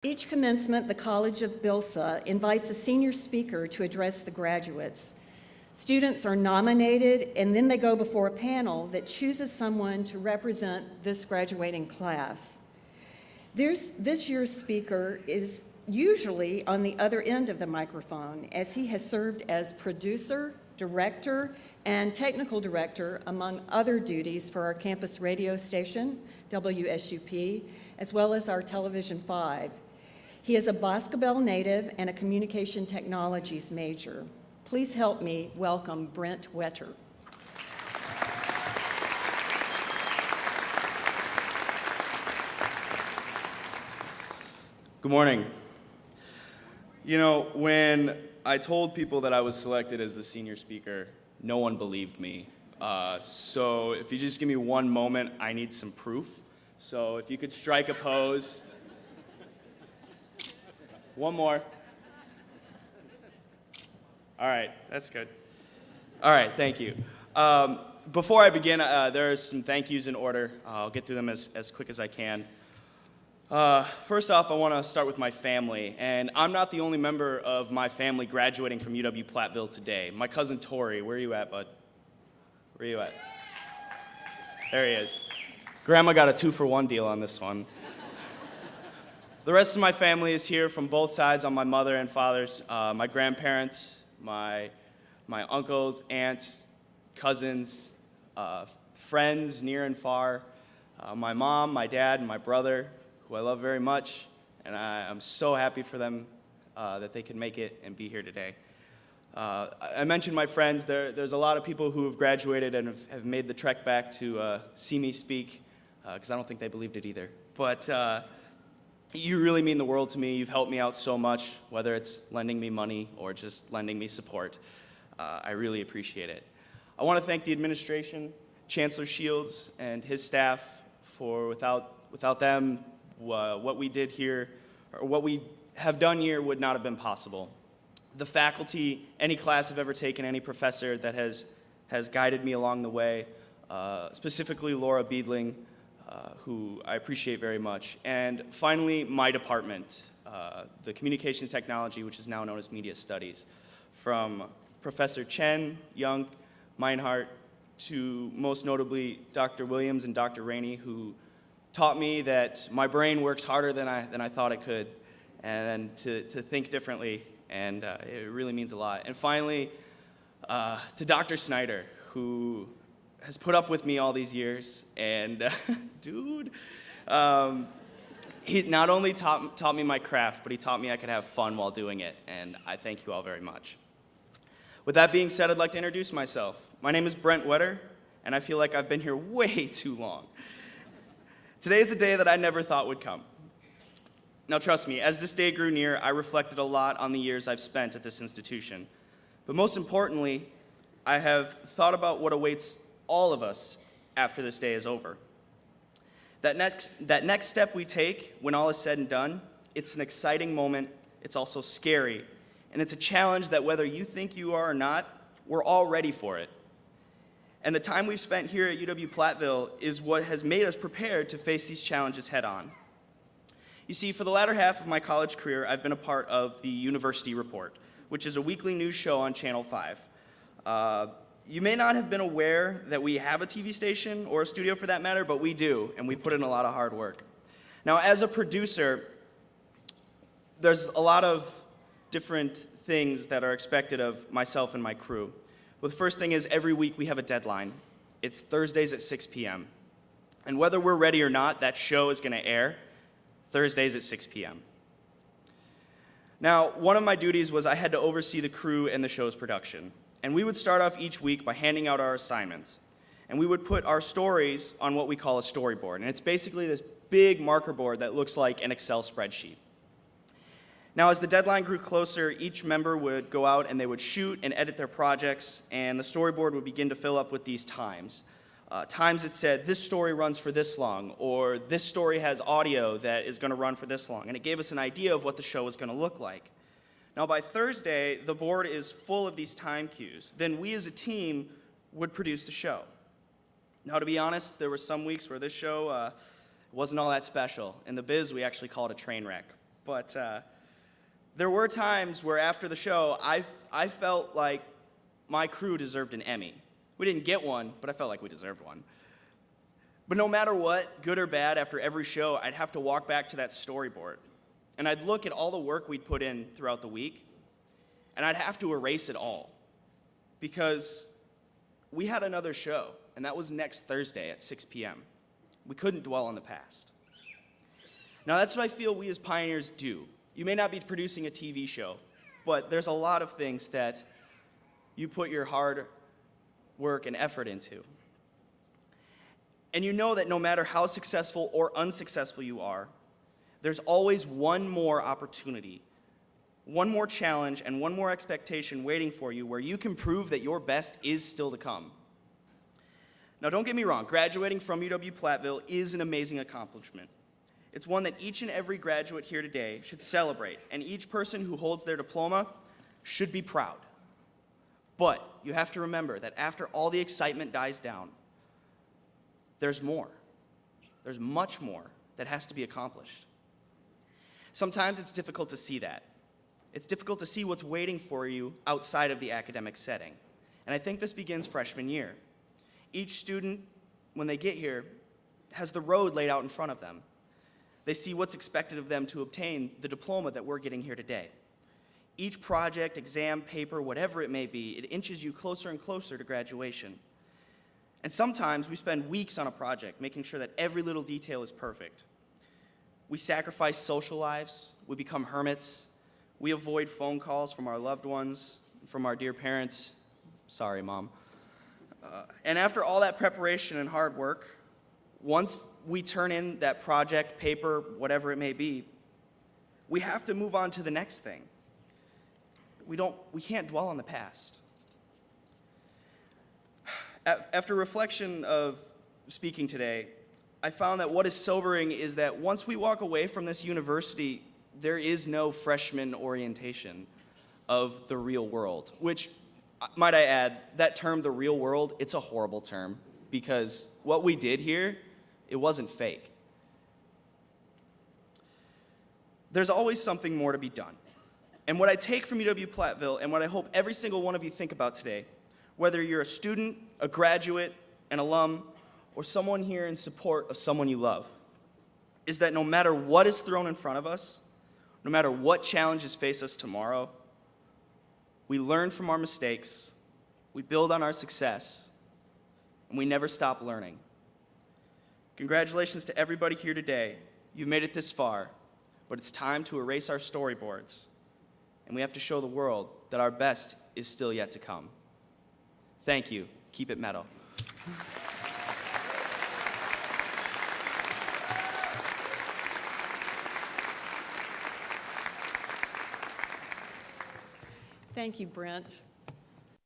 Each commencement, the College of BILSA invites a senior speaker to address the graduates. Students are nominated, and then they go before a panel that chooses someone to represent this graduating class. This year's speaker is usually on the other end of the microphone, as he has served as producer, director, and technical director, among other duties, for our campus radio station, WSUP, as well as our Television 5. He is a Boscobel native and a communication technologies major. Please help me welcome Brent Wetter. Good morning. You know, when I told people that I was selected as the senior speaker, no one believed me. So if you just give me one moment, I need some proof. So if you could strike a pose. One more. All right, that's good. All right, thank you. Before I begin, there are some thank yous in order. I'll get through them as quick as I can. First off, I want to start with my family, and I'm not the only member of my family graduating from UW-Platteville today. My cousin Tori, where are you at, bud? Where are you at? There he is. Grandma got a 2-for-1 deal on this one. The rest of my family is here from both sides on my mother and father's, my grandparents, my uncles, aunts, cousins, friends near and far, my mom, my dad, and my brother, who I love very much, and I'm so happy for them that they can make it and be here today. I mentioned my friends. There's a lot of people who have graduated and have made the trek back to see me speak, because I don't think they believed it either. But you really mean the world to me. You've helped me out so much, whether it's lending me money or just lending me support. I really appreciate it. I want to thank the administration, Chancellor Shields, and his staff for without them, what we did here, or what we have done here, would not have been possible. The faculty, any class I've ever taken, any professor that has guided me along the way, specifically Laura Beedling, who I appreciate very much. And finally, my department, the Communication Technology, which is now known as Media Studies, from Professor Chen, Young, Meinhardt, to most notably Dr. Williams and Dr. Rainey, who taught me that my brain works harder than I thought it could, and to think differently, and it really means a lot. And finally, to Dr. Snyder, who has put up with me all these years, and dude, he not only taught me my craft, but he taught me I could have fun while doing it, and I thank you all very much. With that being said, I'd like to introduce myself. My name is Brent Wetter, and I feel like I've been here way too long. Today is a day that I never thought would come. Now trust me, as this day grew near, I reflected a lot on the years I've spent at this institution. But most importantly, I have thought about what awaits all of us after this day is over. That next step we take when all is said and done, it's an exciting moment, it's also scary, and it's a challenge that whether you think you are or not, we're all ready for it. And the time we've spent here at UW-Platteville is what has made us prepared to face these challenges head on. You see, for the latter half of my college career, I've been a part of the University Report, which is a weekly news show on Channel 5. You may not have been aware that we have a TV station, or a studio for that matter, but we do, and we put in a lot of hard work. Now, as a producer, there's a lot of different things that are expected of myself and my crew. Well, the first thing is every week we have a deadline. It's Thursdays at 6 p.m. And whether we're ready or not, that show is going to air Thursdays at 6 p.m. Now, one of my duties was I had to oversee the crew and the show's production. And we would start off each week by handing out our assignments. And we would put our stories on what we call a storyboard. And it's basically this big marker board that looks like an Excel spreadsheet. Now, as the deadline grew closer, each member would go out and they would shoot and edit their projects, and the storyboard would begin to fill up with these times. Times that said, this story runs for this long, or this story has audio that is going to run for this long, and it gave us an idea of what the show was going to look like. Now, by Thursday, the board is full of these time cues. Then we as a team would produce the show. Now, to be honest, there were some weeks where this show wasn't all that special. In the biz, we actually call it a train wreck. But there were times where after the show, I felt like my crew deserved an Emmy. We didn't get one, but I felt like we deserved one. But no matter what, good or bad, after every show, I'd have to walk back to that storyboard. And I'd look at all the work we'd put in throughout the week, and I'd have to erase it all. Because we had another show, and that was next Thursday at 6 p.m. We couldn't dwell on the past. Now, that's what I feel we as pioneers do. You may not be producing a TV show, but there's a lot of things that you put your hard work and effort into. And you know that no matter how successful or unsuccessful you are, there's always one more opportunity, one more challenge, and one more expectation waiting for you where you can prove that your best is still to come. Now, don't get me wrong, graduating from UW-Platteville is an amazing accomplishment. It's one that each and every graduate here today should celebrate, and each person who holds their diploma should be proud. But you have to remember that after all the excitement dies down, there's more. There's much more that has to be accomplished. Sometimes it's difficult to see that. It's difficult to see what's waiting for you outside of the academic setting. And I think this begins freshman year. Each student, when they get here, has the road laid out in front of them. They see what's expected of them to obtain the diploma that we're getting here today. Each project, exam, paper, whatever it may be, it inches you closer and closer to graduation. And sometimes we spend weeks on a project making sure that every little detail is perfect. We sacrifice social lives, we become hermits, we avoid phone calls from our loved ones, from our dear parents. Sorry, Mom. And after all that preparation and hard work, once we turn in that project, paper, whatever it may be, we have to move on to the next thing. We can't dwell on the past. After reflection of speaking today, I found that what is sobering is that once we walk away from this university, there is no freshman orientation of the real world, which, might I add, that term, the real world, it's a horrible term because what we did here, it wasn't fake. There's always something more to be done. And what I take from UW-Platteville and what I hope every single one of you think about today, whether you're a student, a graduate, an alum, or someone here in support of someone you love, is that no matter what is thrown in front of us, no matter what challenges face us tomorrow, we learn from our mistakes, we build on our success, and we never stop learning. Congratulations to everybody here today. You've made it this far, but it's time to erase our storyboards, and we have to show the world that our best is still yet to come. Thank you. Keep it metal. Thank you, Brent.